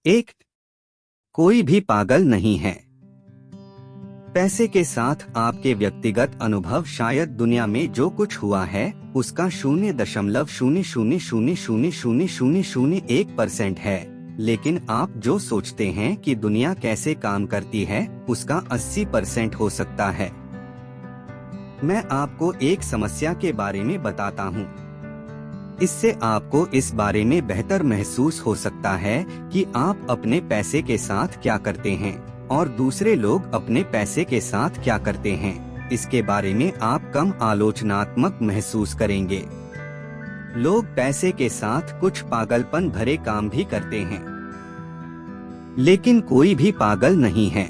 एक, कोई भी पागल नहीं है। पैसे के साथ आपके व्यक्तिगत अनुभव शायद दुनिया में जो कुछ हुआ है उसका 0.00000001% है, लेकिन आप जो सोचते हैं कि दुनिया कैसे काम करती है उसका 80% हो सकता है। मैं आपको एक समस्या के बारे में बताता हूँ। इससे आपको इस बारे में बेहतर महसूस हो सकता है कि आप अपने पैसे के साथ क्या करते हैं और दूसरे लोग अपने पैसे के साथ क्या करते हैं। इसके बारे में आप कम आलोचनात्मक महसूस करेंगे। लोग पैसे के साथ कुछ पागलपन भरे काम भी करते हैं, लेकिन कोई भी पागल नहीं है।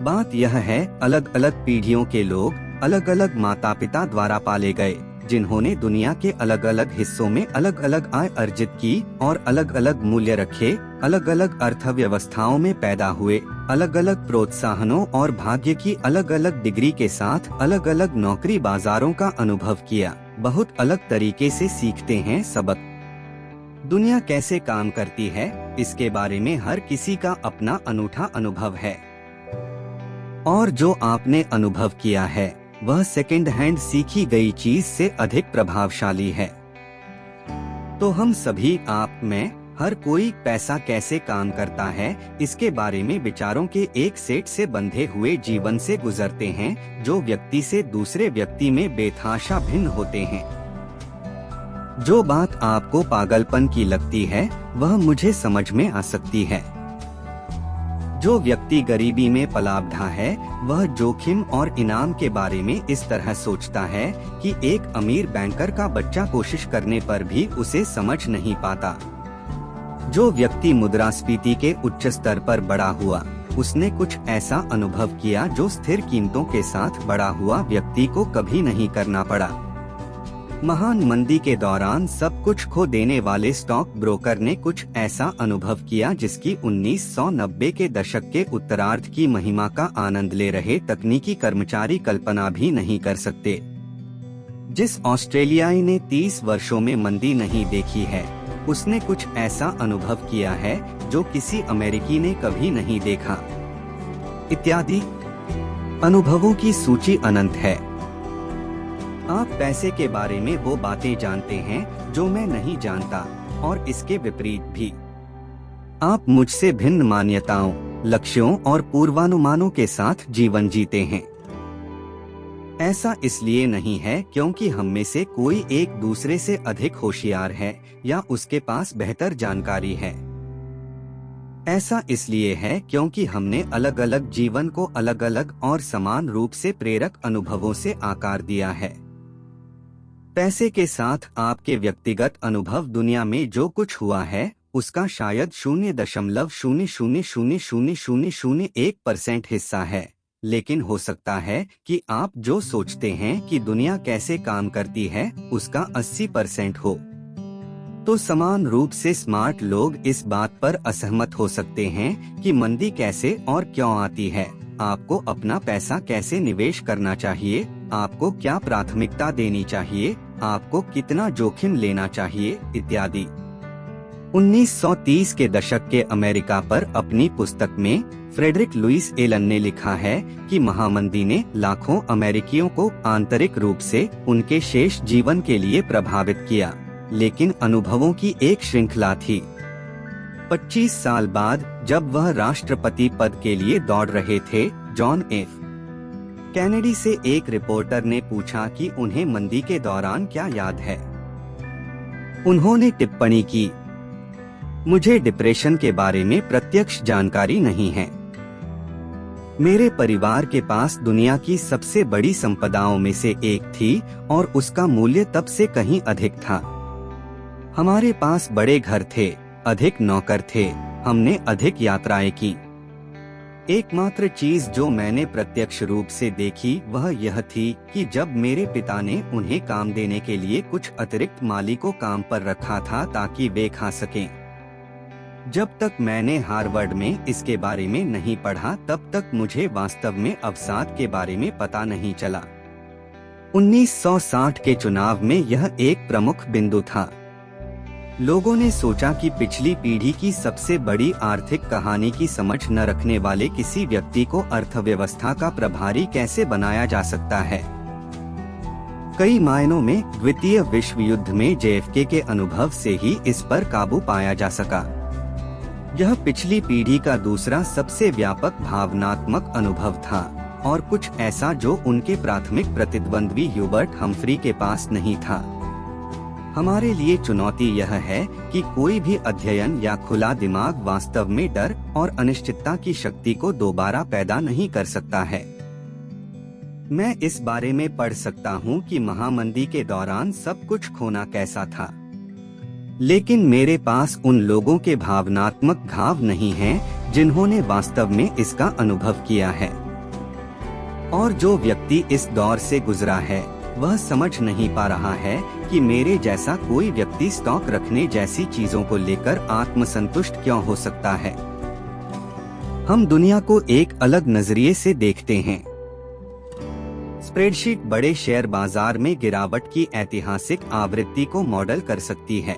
बात यह है, अलग अलग पीढ़ियों के लोग अलग अलग माता पिता द्वारा पाले गए, जिन्होंने दुनिया के अलग अलग हिस्सों में अलग अलग आय अर्जित की और अलग अलग मूल्य रखे, अलग अलग अर्थव्यवस्थाओं में पैदा हुए, अलग अलग प्रोत्साहनों और भाग्य की अलग अलग डिग्री के साथ अलग अलग नौकरी बाजारों का अनुभव किया, बहुत अलग तरीके से सीखते हैं सबक। दुनिया कैसे काम करती है इसके बारे में हर किसी का अपना अनूठा अनुभव है, और जो आपने अनुभव किया है वह सेकंड हैंड सीखी गई चीज से अधिक प्रभावशाली है। तो हम सभी, आप, मैं, हर कोई पैसा कैसे काम करता है इसके बारे में विचारों के एक सेट से बंधे हुए जीवन से गुजरते हैं, जो व्यक्ति से दूसरे व्यक्ति में बेतहाशा भिन्न होते हैं। जो बात आपको पागलपन की लगती है वह मुझे समझ में आ सकती है। जो व्यक्ति गरीबी में पला बढ़ा है वह जोखिम और इनाम के बारे में इस तरह सोचता है कि एक अमीर बैंकर का बच्चा कोशिश करने पर भी उसे समझ नहीं पाता। जो व्यक्ति मुद्रास्फीति के उच्च स्तर पर बड़ा हुआ, उसने कुछ ऐसा अनुभव किया जो स्थिर कीमतों के साथ बड़ा हुआ व्यक्ति को कभी नहीं करना पड़ा। महान मंदी के दौरान सब कुछ खो देने वाले स्टॉक ब्रोकर ने कुछ ऐसा अनुभव किया जिसकी 1990 के दशक के उत्तरार्ध की महिमा का आनंद ले रहे तकनीकी कर्मचारी कल्पना भी नहीं कर सकते। जिस ऑस्ट्रेलियाई ने 30 वर्षों में मंदी नहीं देखी है, उसने कुछ ऐसा अनुभव किया है जो किसी अमेरिकी ने कभी नहीं देखा, इत्यादि। अनुभवों की सूची अनंत है। आप पैसे के बारे में वो बातें जानते हैं जो मैं नहीं जानता, और इसके विपरीत भी। आप मुझसे भिन्न मान्यताओं, लक्ष्यों और पूर्वानुमानों के साथ जीवन जीते हैं। ऐसा इसलिए नहीं है क्योंकि हम में से कोई एक दूसरे से अधिक होशियार है या उसके पास बेहतर जानकारी है। ऐसा इसलिए है क्योंकि हमने अलग अलग जीवन को अलग अलग और समान रूप से प्रेरक अनुभवों से आकार दिया है। पैसे के साथ आपके व्यक्तिगत अनुभव दुनिया में जो कुछ हुआ है उसका शायद 0.00000001% हिस्सा है, लेकिन हो सकता है कि आप जो सोचते हैं कि दुनिया कैसे काम करती है उसका 80% हो। तो समान रूप से स्मार्ट लोग इस बात पर असहमत हो सकते हैं कि मंदी कैसे और क्यों आती है, आपको अपना पैसा कैसे निवेश करना चाहिए, आपको क्या प्राथमिकता देनी चाहिए, आपको कितना जोखिम लेना चाहिए, इत्यादि। 1930 के दशक के अमेरिका पर अपनी पुस्तक में फ्रेडरिक लुइस एलन ने लिखा है कि महामंदी ने लाखों अमेरिकियों को आंतरिक रूप से उनके शेष जीवन के लिए प्रभावित किया, लेकिन अनुभवों की एक श्रृंखला थी। 25 साल बाद जब वह राष्ट्रपति पद के लिए दौड़ रहे थे, जॉन एफ कैनेडी से एक रिपोर्टर ने पूछा कि उन्हें मंदी के दौरान क्या याद है। उन्होंने टिप्पणी की, मुझे डिप्रेशन के बारे में प्रत्यक्ष जानकारी नहीं है। मेरे परिवार के पास दुनिया की सबसे बड़ी संपदाओं में से एक थी और उसका मूल्य तब से कहीं अधिक था। हमारे पास बड़े घर थे, अधिक नौकर थे, हमने अधिक यात्राएं की। एकमात्र चीज जो मैंने प्रत्यक्ष रूप से देखी वह यह थी कि जब मेरे पिता ने उन्हें काम देने के लिए कुछ अतिरिक्त माली को काम पर रखा था ताकि वे खा सकें। जब तक मैंने हार्वर्ड में इसके बारे में नहीं पढ़ा तब तक मुझे वास्तव में अवसाद के बारे में पता नहीं चला। 1960 के चुनाव में यह एक प्रमुख बिंदु था। लोगों ने सोचा कि पिछली पीढ़ी की सबसे बड़ी आर्थिक कहानी की समझ न रखने वाले किसी व्यक्ति को अर्थव्यवस्था का प्रभारी कैसे बनाया जा सकता है। कई मायनों में द्वितीय विश्व युद्ध में जेएफके के अनुभव से ही इस पर काबू पाया जा सका। यह पिछली पीढ़ी का दूसरा सबसे व्यापक भावनात्मक अनुभव था और कुछ ऐसा जो उनके प्राथमिक प्रतिद्वंद्वी ह्यूबर्ट हम्फ्री के पास नहीं था। हमारे लिए चुनौती यह है कि कोई भी अध्ययन या खुला दिमाग वास्तव में डर और अनिश्चितता की शक्ति को दोबारा पैदा नहीं कर सकता है। मैं इस बारे में पढ़ सकता हूँ कि महामंदी के दौरान सब कुछ खोना कैसा था, लेकिन मेरे पास उन लोगों के भावनात्मक घाव नहीं हैं जिन्होंने वास्तव में इसका अनुभव किया है। और जो व्यक्ति इस दौर से गुजरा है वह समझ नहीं पा रहा है कि मेरे जैसा कोई व्यक्ति स्टॉक रखने जैसी चीजों को लेकर आत्मसंतुष्ट क्यों हो सकता है। हम दुनिया को एक अलग नजरिए से देखते हैं। स्प्रेडशीट बड़े शेयर बाजार में गिरावट की ऐतिहासिक आवृत्ति को मॉडल कर सकती है,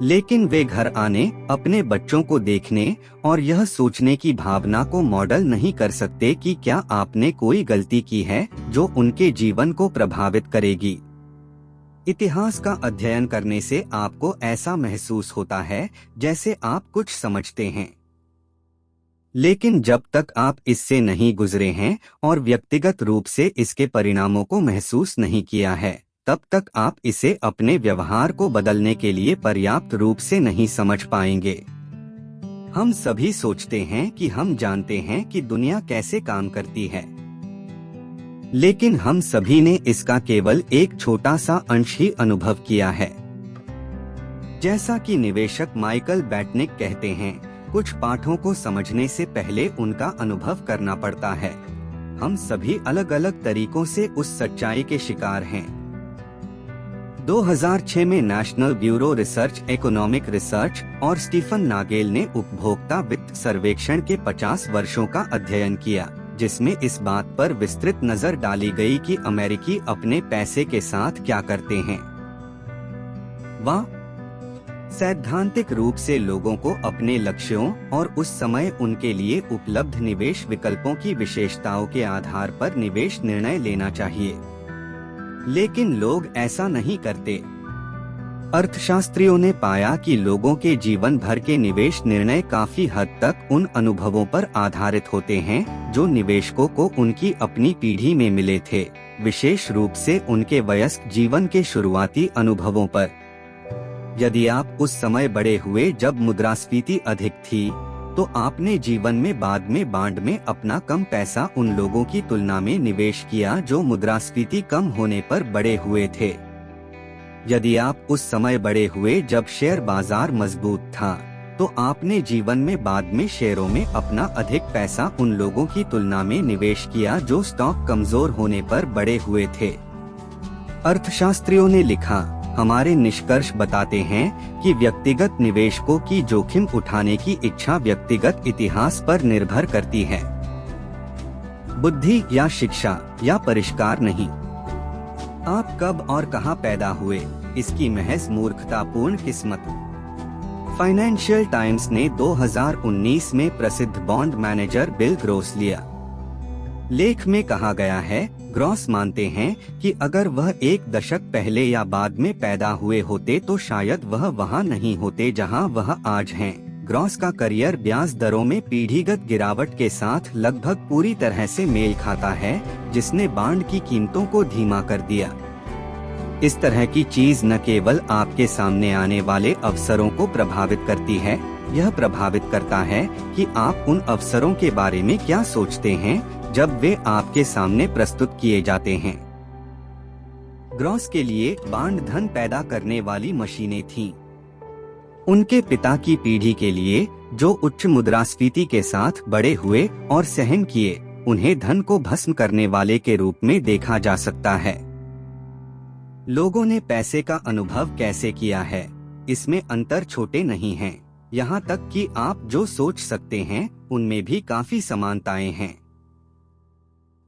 लेकिन वे घर आने, अपने बच्चों को देखने और यह सोचने की भावना को मॉडल नहीं कर सकते कि क्या आपने कोई गलती की है जो उनके जीवन को प्रभावित करेगी। इतिहास का अध्ययन करने से आपको ऐसा महसूस होता है जैसे आप कुछ समझते हैं, लेकिन जब तक आप इससे नहीं गुजरे हैं और व्यक्तिगत रूप से इसके परिणामों को महसूस नहीं किया है, तब तक आप इसे अपने व्यवहार को बदलने के लिए पर्याप्त रूप से नहीं समझ पाएंगे। हम सभी सोचते हैं कि हम जानते हैं कि दुनिया कैसे काम करती है, लेकिन हम सभी ने इसका केवल एक छोटा सा अंश ही अनुभव किया है। जैसा कि निवेशक माइकल बैटनिक कहते हैं, कुछ पाठों को समझने से पहले उनका अनुभव करना पड़ता है। हम सभी अलग अलग तरीकों से उस सच्चाई के शिकार हैं। 2006 में national bureau research economic research और स्टीफन नागेल ने उपभोक्ता वित्त सर्वेक्षण के 50 वर्षों का अध्ययन किया, जिसमें इस बात पर विस्तृत नजर डाली गई कि अमेरिकी अपने पैसे के साथ क्या करते हैं। वह सैद्धांतिक रूप से लोगों को अपने लक्ष्यों और उस समय उनके लिए उपलब्ध निवेश विकल्पों की विशेषताओं के आधार पर निवेश निर्णय लेना चाहिए, लेकिन लोग ऐसा नहीं करते। अर्थशास्त्रियों ने पाया कि लोगों के जीवन भर के निवेश निर्णय काफी हद तक उन अनुभवों पर आधारित होते हैं जो निवेशकों को उनकी अपनी पीढ़ी में मिले थे, विशेष रूप से उनके वयस्क जीवन के शुरुआती अनुभवों पर। यदि आप उस समय बड़े हुए जब मुद्रास्फीति अधिक थी, तो आपने जीवन में बाद में बांड में अपना कम पैसा उन लोगों की तुलना में निवेश किया जो मुद्रास्फीति कम होने पर बड़े हुए थे। यदि आप उस समय बड़े हुए जब शेयर बाजार मजबूत था, तो आपने जीवन में बाद में शेयरों में अपना अधिक पैसा उन लोगों की तुलना में निवेश किया जो स्टॉक कमजोर होने पर बड़े हुए थे। अर्थशास्त्रियों ने लिखा, हमारे निष्कर्ष बताते हैं कि व्यक्तिगत निवेशकों की जोखिम उठाने की इच्छा व्यक्तिगत इतिहास पर निर्भर करती है, बुद्धि या शिक्षा या परिष्कार नहीं। आप कब और कहां पैदा हुए, इसकी महज मूर्खतापूर्ण किस्मत। फाइनेंशियल टाइम्स ने 2019 में प्रसिद्ध बॉन्ड मैनेजर बिल ग्रोस लिया। लेख में कहा गया है, ग्रॉस मानते हैं कि अगर वह एक दशक पहले या बाद में पैदा हुए होते तो शायद वह वहां नहीं होते जहां वह आज हैं। ग्रॉस का करियर ब्याज दरों में पीढ़ीगत गिरावट के साथ लगभग पूरी तरह से मेल खाता है, जिसने बॉन्ड की कीमतों को धीमा कर दिया। इस तरह की चीज न केवल आपके सामने आने वाले अवसरों को प्रभावित करती है, यह प्रभावित करता है कि आप उन अवसरों के बारे में क्या सोचते हैं जब वे आपके सामने प्रस्तुत किए जाते हैं। ग्रॉस के लिए बॉन्ड धन पैदा करने वाली मशीनें थीं। उनके पिता की पीढ़ी के लिए, जो उच्च मुद्रास्फीति के साथ बड़े हुए और सहन किए, उन्हें धन को भस्म करने वाले के रूप में देखा जा सकता है। लोगों ने पैसे का अनुभव कैसे किया है, इसमें अंतर छोटे नहीं हैं। यहाँ तक कि आप जो सोच सकते हैं उनमें भी काफी समानताएं हैं।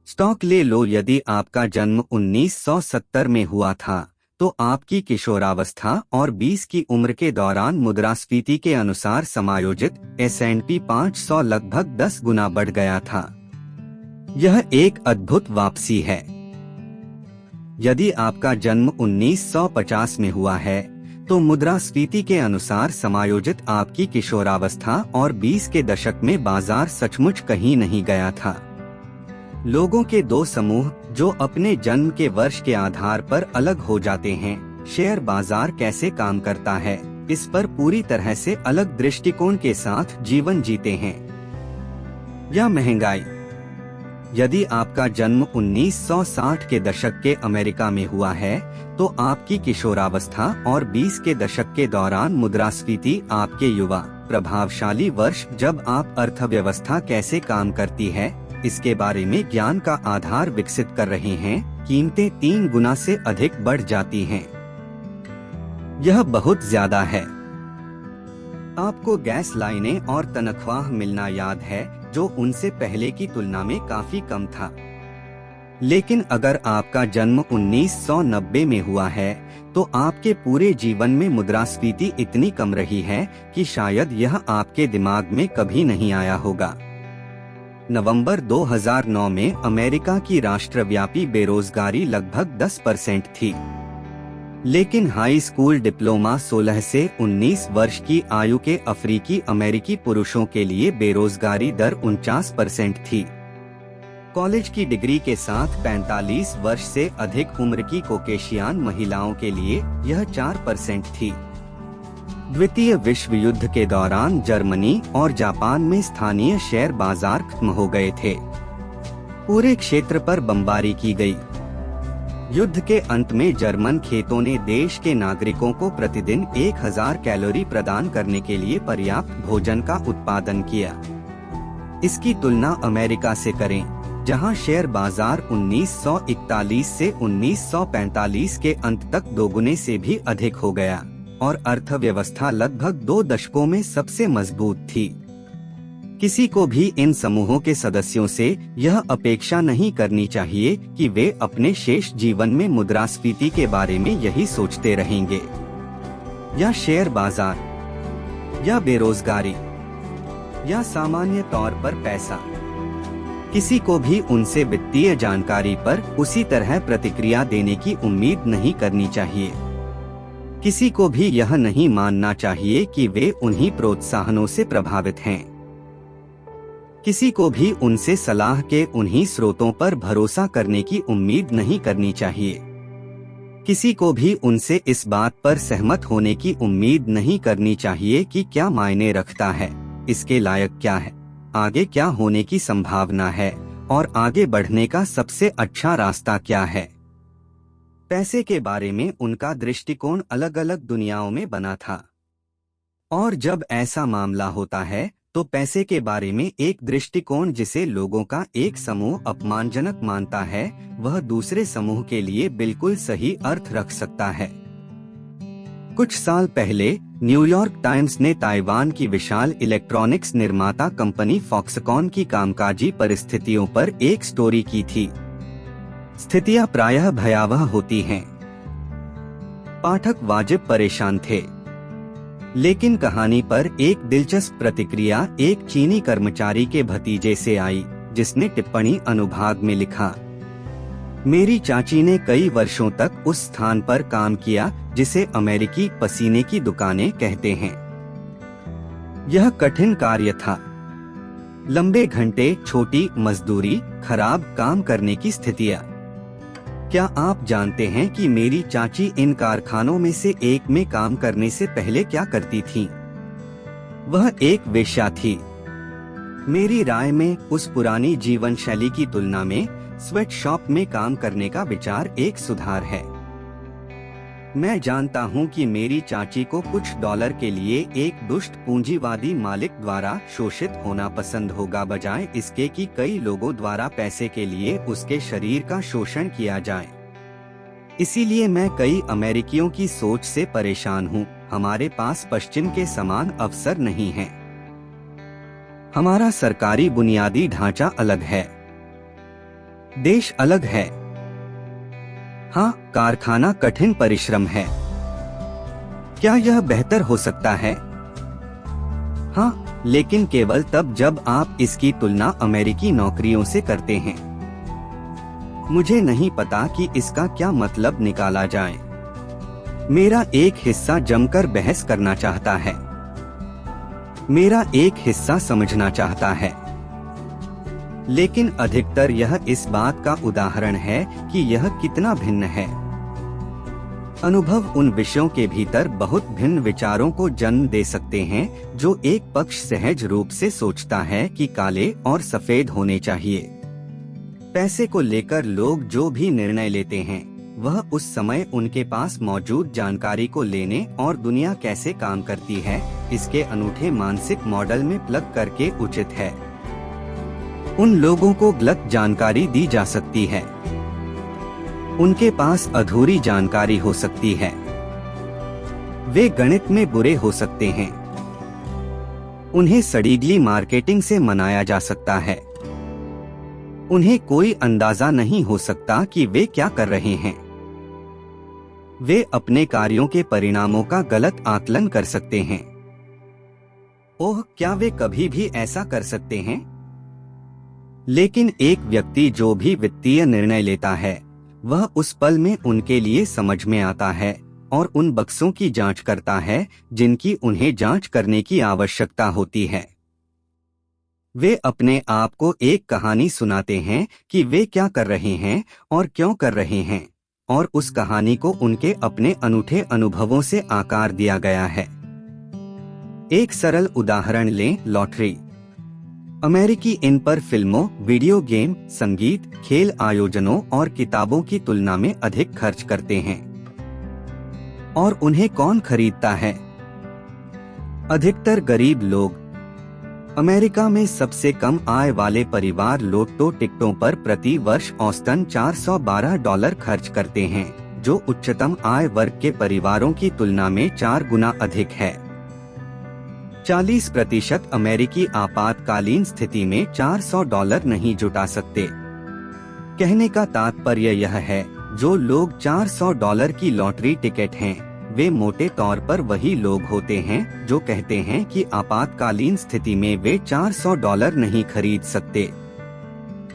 स्टॉक ले लो, यदि आपका जन्म 1970 में हुआ था, तो आपकी किशोरावस्था और 20 की उम्र के दौरान मुद्रास्फीति के अनुसार समायोजित S&P 500 लगभग 10 गुना बढ़ गया था। यह एक अद्भुत वापसी है। यदि आपका जन्म 1950 में हुआ है, तो मुद्रास्फीति के अनुसार समायोजित आपकी किशोरावस्था और 20 के दशक में बाजार सचमुच कहीं नहीं गया था। लोगों के दो समूह जो अपने जन्म के वर्ष के आधार पर अलग हो जाते हैं। शेयर बाजार कैसे काम करता है, इस पर पूरी तरह से अलग दृष्टिकोण के साथ जीवन जीते हैं। या महंगाई। यदि आपका जन्म 1960 के दशक के अमेरिका में हुआ है, तो आपकी किशोरावस्था और 20 के दशक के दौरान मुद्रास्फीति आपके युवा प्रभावशाली वर्ष जब आप अर्थव्यवस्था कैसे काम करती है इसके बारे में ज्ञान का आधार विकसित कर रहे हैं, कीमतें 3 गुना से अधिक बढ़ जाती हैं। यह बहुत ज्यादा है। आपको गैस लाइनें और तनख्वाह मिलना याद है, जो उनसे पहले की तुलना में काफी कम था। लेकिन अगर आपका जन्म 1990 में हुआ है, तो आपके पूरे जीवन में मुद्रास्फीति इतनी कम रही है कि शायद यह आपके दिमाग में कभी नहीं आया होगा। नवंबर 2009 में अमेरिका की राष्ट्रव्यापी बेरोजगारी लगभग 10% थी। लेकिन हाई स्कूल डिप्लोमा 16 से 19 वर्ष की आयु के अफ्रीकी अमेरिकी पुरुषों के लिए बेरोजगारी दर 49% थी। कॉलेज की डिग्री के साथ 45 वर्ष से अधिक उम्र की कोकेशियान महिलाओं के लिए यह 4% थी। द्वितीय विश्व युद्ध के दौरान जर्मनी और जापान में स्थानीय शेयर बाजार खत्म हो गए थे। पूरे क्षेत्र पर बमबारी की गई। युद्ध के अंत में जर्मन खेतों ने देश के नागरिकों को प्रतिदिन 1000 कैलोरी प्रदान करने के लिए पर्याप्त भोजन का उत्पादन किया। इसकी तुलना अमेरिका से करें, जहां शेयर बाजार 1941 से 1945 के अंत तक दोगुने से भी अधिक हो गया और अर्थव्यवस्था लगभग 2 दशकों में सबसे मजबूत थी। किसी को भी इन समूहों के सदस्यों से यह अपेक्षा नहीं करनी चाहिए कि वे अपने शेष जीवन में मुद्रास्फीति के बारे में यही सोचते रहेंगे। या शेयर बाजार, या बेरोजगारी, या सामान्य तौर पर पैसा। किसी को भी उनसे वित्तीय जानकारी पर उसी तरह प्रतिक्रिया देने की उम्मीद नहीं करनी चाहिए। किसी को भी यह नहीं मानना चाहिए कि वे उन्हीं प्रोत्साहनों से प्रभावित हैं। किसी को भी उनसे सलाह के उन्हीं स्रोतों पर भरोसा करने की उम्मीद नहीं करनी चाहिए। किसी को भी उनसे इस बात पर सहमत होने की उम्मीद नहीं करनी चाहिए कि क्या मायने रखता है, इसके लायक क्या है, आगे क्या होने की संभावना है और आगे बढ़ने का सबसे अच्छा रास्ता क्या है। पैसे के बारे में उनका दृष्टिकोण अलग अलग दुनियाओं में बना था। और जब ऐसा मामला होता है, तो पैसे के बारे में एक दृष्टिकोण जिसे लोगों का एक समूह अपमानजनक मानता है, वह दूसरे समूह के लिए बिल्कुल सही अर्थ रख सकता है। कुछ साल पहले न्यूयॉर्क टाइम्स ने ताइवान की विशाल इलेक्ट्रॉनिक्स निर्माता कंपनी फॉक्सकॉन की कामकाजी परिस्थितियों पर एक स्टोरी की थी। स्थितियां प्रायः भयावह होती हैं। पाठक वाजिब परेशान थे। लेकिन कहानी पर एक दिलचस्प प्रतिक्रिया एक चीनी कर्मचारी के भतीजे से आई, जिसने टिप्पणी अनुभाग में लिखा, मेरी चाची ने कई वर्षों तक उस स्थान पर काम किया जिसे अमेरिकी पसीने की दुकानें कहते हैं। यह कठिन कार्य था। लंबे घंटे, छोटी मजदूरी, खराब काम करने की स्थितियां। क्या आप जानते हैं कि मेरी चाची इन कारखानों में से एक में काम करने से पहले क्या करती थी? वह एक वेश्या थी। मेरी राय में उस पुरानी जीवन शैली की तुलना में स्वेट शॉप में काम करने का विचार एक सुधार है। मैं जानता हूं कि मेरी चाची को कुछ डॉलर के लिए एक दुष्ट पूंजीवादी मालिक द्वारा शोषित होना पसंद होगा, बजाय इसके कि कई लोगों द्वारा पैसे के लिए उसके शरीर का शोषण किया जाए। इसीलिए मैं कई अमेरिकियों की सोच से परेशान हूं। हमारे पास पश्चिम के समान अवसर नहीं है। हमारा सरकारी बुनियादी ढांचा अलग है। देश अलग है। हाँ, कारखाना कठिन परिश्रम है। क्या यह बेहतर हो सकता है? हाँ, लेकिन केवल तब जब आप इसकी तुलना अमेरिकी नौकरियों से करते हैं। मुझे नहीं पता कि इसका क्या मतलब निकाला जाए। मेरा एक हिस्सा जमकर बहस करना चाहता है। मेरा एक हिस्सा समझना चाहता है। लेकिन अधिकतर यह इस बात का उदाहरण है कि यह कितना भिन्न है। अनुभव उन विषयों के भीतर बहुत भिन्न विचारों को जन्म दे सकते हैं जो एक पक्ष सहज रूप से सोचता है कि काले और सफेद होने चाहिए। पैसे को लेकर लोग जो भी निर्णय लेते हैं वह उस समय उनके पास मौजूद जानकारी को लेने और दुनिया कैसे काम करती है इसके अनूठे मानसिक मॉडल में प्लग करके उचित है। उन लोगों को गलत जानकारी दी जा सकती है। उनके पास अधूरी जानकारी हो सकती है। वे गणित में बुरे हो सकते हैं। उन्हें सड़ीगली मार्केटिंग से मनाया जा सकता है। उन्हें कोई अंदाजा नहीं हो सकता कि वे क्या कर रहे हैं। वे अपने कार्यों के परिणामों का गलत आकलन कर सकते हैं। ओह, क्या वे कभी भी ऐसा कर सकते हैं? लेकिन एक व्यक्ति जो भी वित्तीय निर्णय लेता है वह उस पल में उनके लिए समझ में आता है और उन बक्सों की जांच करता है जिनकी उन्हें जांच करने की आवश्यकता होती है। वे अपने आप को एक कहानी सुनाते हैं कि वे क्या कर रहे हैं और क्यों कर रहे हैं, और उस कहानी को उनके अपने अनूठे अनुभवों से आकार दिया गया है। एक सरल उदाहरण लें, लॉटरी। अमेरिकी इन पर फिल्मों, वीडियो गेम, संगीत, खेल आयोजनों और किताबों की तुलना में अधिक खर्च करते हैं। और उन्हें कौन खरीदता है? अधिकतर गरीब लोग। अमेरिका में सबसे कम आय वाले परिवार लोटो टिकटों पर प्रति वर्ष औसतन $412 खर्च करते हैं, जो उच्चतम आय वर्ग के परिवारों की तुलना में 4 गुना अधिक है। 40% अमेरिकी आपातकालीन स्थिति में $400 नहीं जुटा सकते। कहने का तात्पर्य यह है, जो लोग $400 की लॉटरी टिकट हैं, वे मोटे तौर पर वही लोग होते हैं जो कहते हैं कि आपातकालीन स्थिति में वे $400 नहीं खरीद सकते।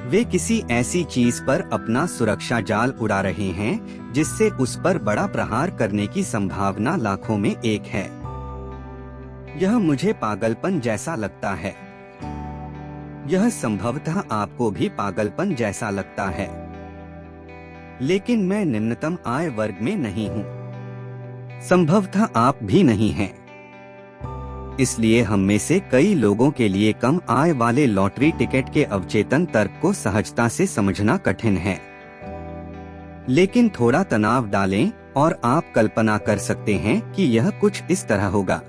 वे किसी ऐसी चीज पर अपना सुरक्षा जाल उड़ा रहे हैं जिससे उस पर बड़ा प्रहार करने की संभावना लाखों में एक है। यह मुझे पागलपन जैसा लगता है। यह संभवतः आपको भी पागलपन जैसा लगता है। लेकिन मैं निम्नतम आय वर्ग में नहीं हूँ। संभवतः आप भी नहीं हैं। इसलिए हम में से कई लोगों के लिए कम आय वाले लॉटरी टिकट के अवचेतन तर्क को सहजता से समझना कठिन है। लेकिन थोड़ा तनाव डालें और आप कल्पना कर सकते हैं कि यह कुछ इस तरह होगा।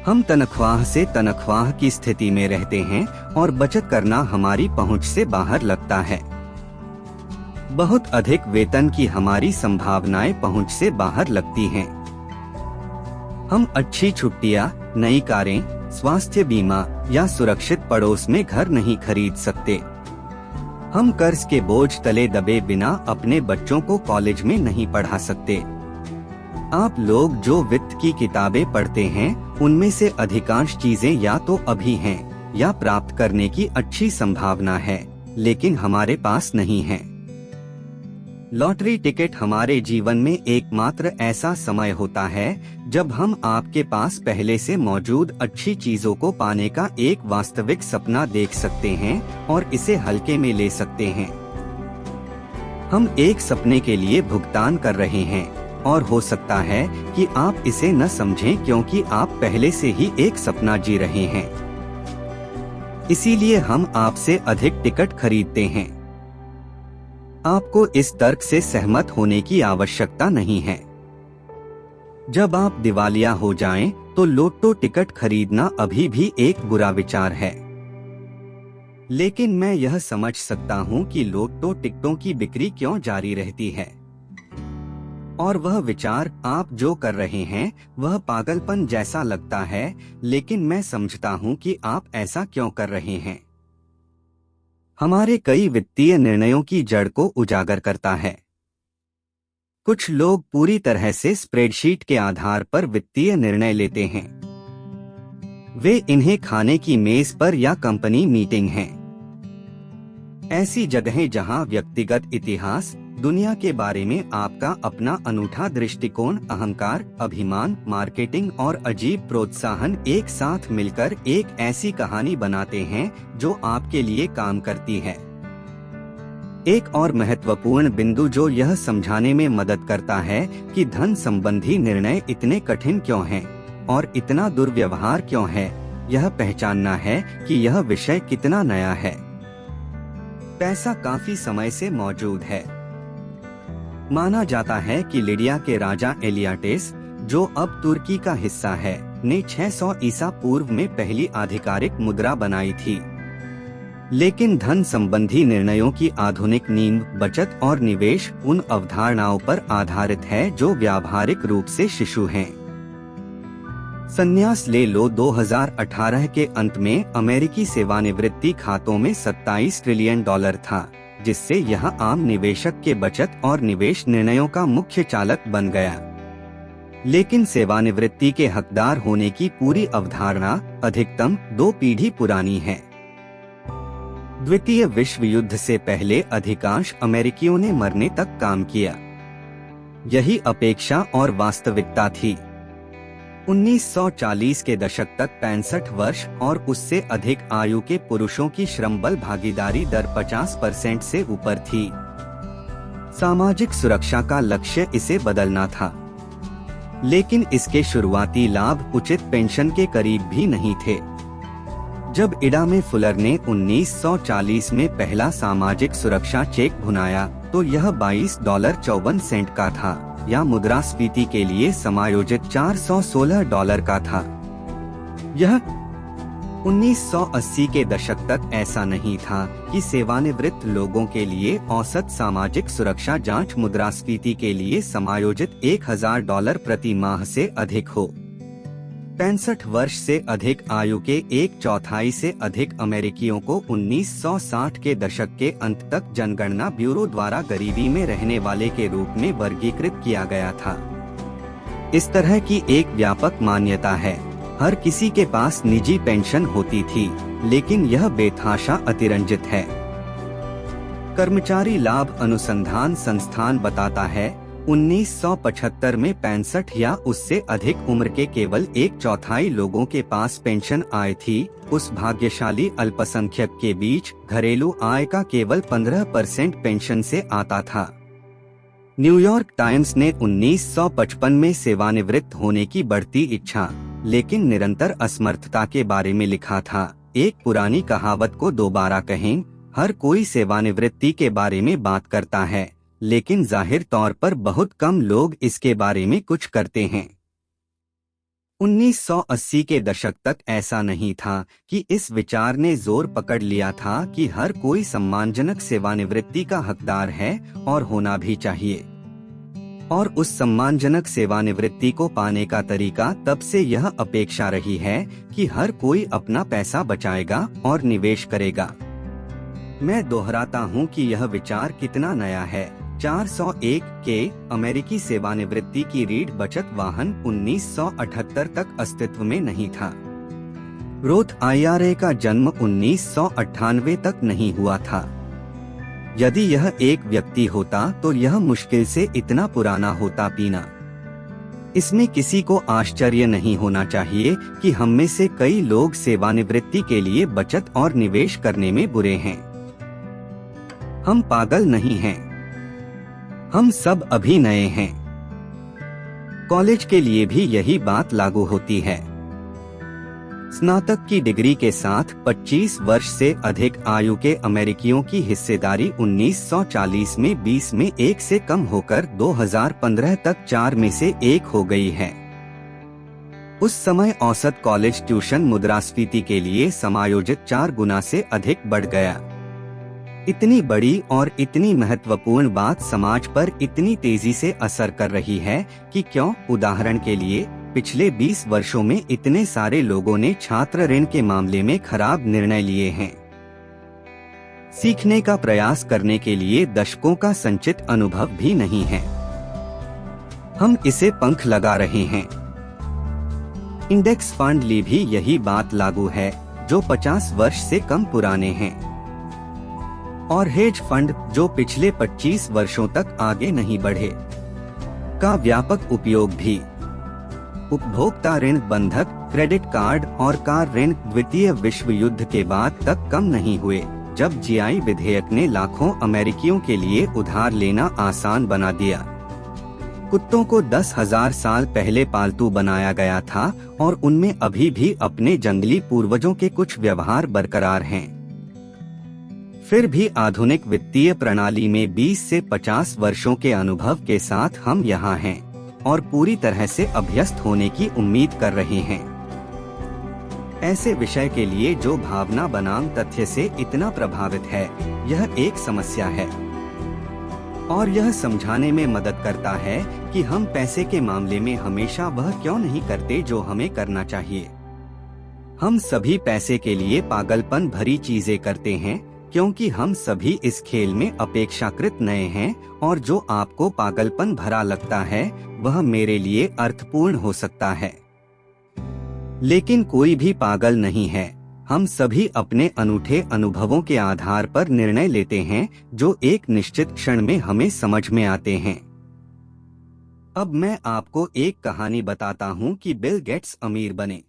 हम तनख्वाह से तनख्वाह की स्थिति में रहते हैं और बचत करना हमारी पहुंच से बाहर लगता है। बहुत अधिक वेतन की हमारी संभावनाएं पहुंच से बाहर लगती हैं। हम अच्छी छुट्टियां, नई कारें, स्वास्थ्य बीमा या सुरक्षित पड़ोस में घर नहीं खरीद सकते। हम कर्ज के बोझ तले दबे बिना अपने बच्चों को कॉलेज में नहीं पढ़ा सकते। आप लोग जो वित्त की किताबें पढ़ते हैं उनमें से अधिकांश चीजें या तो अभी हैं या प्राप्त करने की अच्छी संभावना है, लेकिन हमारे पास नहीं है। लॉटरी टिकट हमारे जीवन में एकमात्र ऐसा समय होता है जब हम आपके पास पहले से मौजूद अच्छी चीजों को पाने का एक वास्तविक सपना देख सकते हैं और इसे हल्के में ले सकते हैं। हम एक सपने के लिए भुगतान कर रहे हैं और हो सकता है कि आप इसे न समझें क्योंकि आप पहले से ही एक सपना जी रहे हैं। इसीलिए हम आपसे अधिक टिकट खरीदते हैं। आपको इस तर्क से सहमत होने की आवश्यकता नहीं है। जब आप दिवालिया हो जाएं, तो लोटो टिकट खरीदना अभी भी एक बुरा विचार है। लेकिन मैं यह समझ सकता हूं कि लोटो टिकटों की बिक्री क्यों जारी रहती है। और वह विचार, आप जो कर रहे हैं वह पागलपन जैसा लगता है, लेकिन मैं समझता हूं कि आप ऐसा क्यों कर रहे हैं। हमारे कई वित्तीय निर्णयों की जड़ को उजागर करता है। कुछ लोग पूरी तरह से स्प्रेडशीट के आधार पर वित्तीय निर्णय लेते हैं। वे इन्हें खाने की मेज पर या कंपनी मीटिंग हैं। ऐसी जगहें जहां व्यक्तिगत इतिहास, दुनिया के बारे में आपका अपना अनूठा दृष्टिकोण, अहंकार, अभिमान, मार्केटिंग और अजीब प्रोत्साहन एक साथ मिलकर एक ऐसी कहानी बनाते हैं जो आपके लिए काम करती है। एक और महत्वपूर्ण बिंदु जो यह समझाने में मदद करता है कि धन संबंधी निर्णय इतने कठिन क्यों हैं और इतना दुर्व्यवहार क्यों है, यह पहचानना है कि यह विषय कितना नया है। पैसा काफी समय से मौजूद है। माना जाता है कि लिडिया के राजा एलियाटेस, जो अब तुर्की का हिस्सा है, ने 600 ईसा पूर्व में पहली आधिकारिक मुद्रा बनाई थी। लेकिन धन संबंधी निर्णयों की आधुनिक नींव बचत और निवेश उन अवधारणाओं पर आधारित है जो व्यावहारिक रूप से शिशु हैं। संन्यास ले लो 2018 के अंत में अमेरिकी सेवानिवृत्ति खातों में $27 ट्रिलियन था, जिससे यह आम निवेशक के बचत और निवेश निर्णयों का मुख्य चालक बन गया। लेकिन सेवानिवृत्ति के हकदार होने की पूरी अवधारणा अधिकतम 2 पीढ़ी पुरानी है। द्वितीय विश्व युद्ध से पहले अधिकांश अमेरिकियों ने मरने तक काम किया। यही अपेक्षा और वास्तविकता थी। 1940 के दशक तक 65 वर्ष और उससे अधिक आयु के पुरुषों की श्रमबल भागीदारी दर 50% से ऊपर थी। सामाजिक सुरक्षा का लक्ष्य इसे बदलना था, लेकिन इसके शुरुआती लाभ उचित पेंशन के करीब भी नहीं थे। जब इडा में फुलर ने 1940 में पहला सामाजिक सुरक्षा चेक भुनाया तो यह $22.54 का था, या मुद्रास्फीति के लिए समायोजित $416 का था। यह 1980 के दशक तक ऐसा नहीं था कि सेवानिवृत्त लोगों के लिए औसत सामाजिक सुरक्षा जांच मुद्रास्फीति के लिए समायोजित $1000 प्रति माह से अधिक हो। 65 वर्ष से अधिक आयु के 1/4 से अधिक अमेरिकियों को 1960 के दशक के अंत तक जनगणना ब्यूरो द्वारा गरीबी में रहने वाले के रूप में वर्गीकृत किया गया था। इस तरह की एक व्यापक मान्यता है। हर किसी के पास निजी पेंशन होती थी, लेकिन यह बेतहाशा अतिरंजित है। कर्मचारी लाभ अनुसंधान संस्थान बताता है 1975 में 65 या उससे अधिक उम्र के केवल 1/4 लोगों के पास पेंशन आय थी। उस भाग्यशाली अल्पसंख्यक के बीच घरेलू आय का केवल 15% पेंशन से आता था। न्यूयॉर्क टाइम्स ने 1955 में सेवानिवृत्त होने की बढ़ती इच्छा लेकिन निरंतर असमर्थता के बारे में लिखा था। एक पुरानी कहावत को दोबारा कहें, हर कोई सेवानिवृत्ति के बारे में बात करता है, लेकिन जाहिर तौर पर बहुत कम लोग इसके बारे में कुछ करते हैं। 1980 के दशक तक ऐसा नहीं था कि इस विचार ने जोर पकड़ लिया था कि हर कोई सम्मानजनक सेवानिवृत्ति का हकदार है और होना भी चाहिए। और उस सम्मानजनक सेवानिवृत्ति को पाने का तरीका तब से यह अपेक्षा रही है कि हर कोई अपना पैसा बचाएगा और निवेश करेगा। मैं दोहराता हूं कि यह विचार कितना नया है। 401 के अमेरिकी सेवानिवृत्ति की रीढ़ बचत वाहन 1978 तक अस्तित्व में नहीं था। रोथ IRA का जन्म 1998 तक नहीं हुआ था। यदि यह एक व्यक्ति होता तो यह मुश्किल से इतना पुराना होता पीना। इसमें किसी को आश्चर्य नहीं होना चाहिए कि हम में से कई लोग सेवानिवृत्ति के लिए बचत और निवेश करने में बुरे हैं। हम पागल नहीं हैं। हम सब अभी नए हैं। कॉलेज के लिए भी यही बात लागू होती है। स्नातक की डिग्री के साथ 25 वर्ष से अधिक आयु के अमेरिकियों की हिस्सेदारी 1940 में 20 में 1 से कम होकर 2015 तक 4 में से 1 हो गई है। उस समय औसत कॉलेज ट्यूशन मुद्रास्फीति के लिए समायोजित 4 गुना से अधिक बढ़ गया। इतनी बड़ी और इतनी महत्वपूर्ण बात समाज पर इतनी तेजी से असर कर रही है कि क्यों, उदाहरण के लिए, पिछले 20 वर्षों में इतने सारे लोगों ने छात्र ऋण के मामले में खराब निर्णय लिए हैं। सीखने का प्रयास करने के लिए दशकों का संचित अनुभव भी नहीं है। हम इसे पंख लगा रहे हैं। इंडेक्स फंड लिए भी यही बात लागू है, जो 50 वर्ष से कम पुराने हैं, और हेज फंड जो पिछले 25 वर्षों तक आगे नहीं बढ़े, का व्यापक उपयोग भी। उपभोक्ता ऋण, बंधक, क्रेडिट कार्ड और कार ऋण द्वितीय विश्व युद्ध के बाद तक कम नहीं हुए, जब जीआई विधेयक ने लाखों अमेरिकियों के लिए उधार लेना आसान बना दिया। कुत्तों को 10,000 साल पहले पालतू बनाया गया था और उनमें अभी भी अपने जंगली पूर्वजों के कुछ व्यवहार बरकरार हैं। फिर भी आधुनिक वित्तीय प्रणाली में 20 से 50 वर्षों के अनुभव के साथ हम यहाँ हैं और पूरी तरह से अभ्यस्त होने की उम्मीद कर रहे हैं। ऐसे विषय के लिए जो भावना बनाम तथ्य से इतना प्रभावित है, यह एक समस्या है और यह समझाने में मदद करता है कि हम पैसे के मामले में हमेशा वह क्यों नहीं करते जो हमें करना चाहिए। हम सभी पैसे के लिए पागलपन भरी चीजें करते हैं, क्योंकि हम सभी इस खेल में अपेक्षाकृत नए हैं और जो आपको पागलपन भरा लगता है वह मेरे लिए अर्थपूर्ण हो सकता है। लेकिन कोई भी पागल नहीं है। हम सभी अपने अनूठे अनुभवों के आधार पर निर्णय लेते हैं जो एक निश्चित क्षण में हमें समझ में आते हैं। अब मैं आपको एक कहानी बताता हूँ कि बिल गेट्स अमीर बने।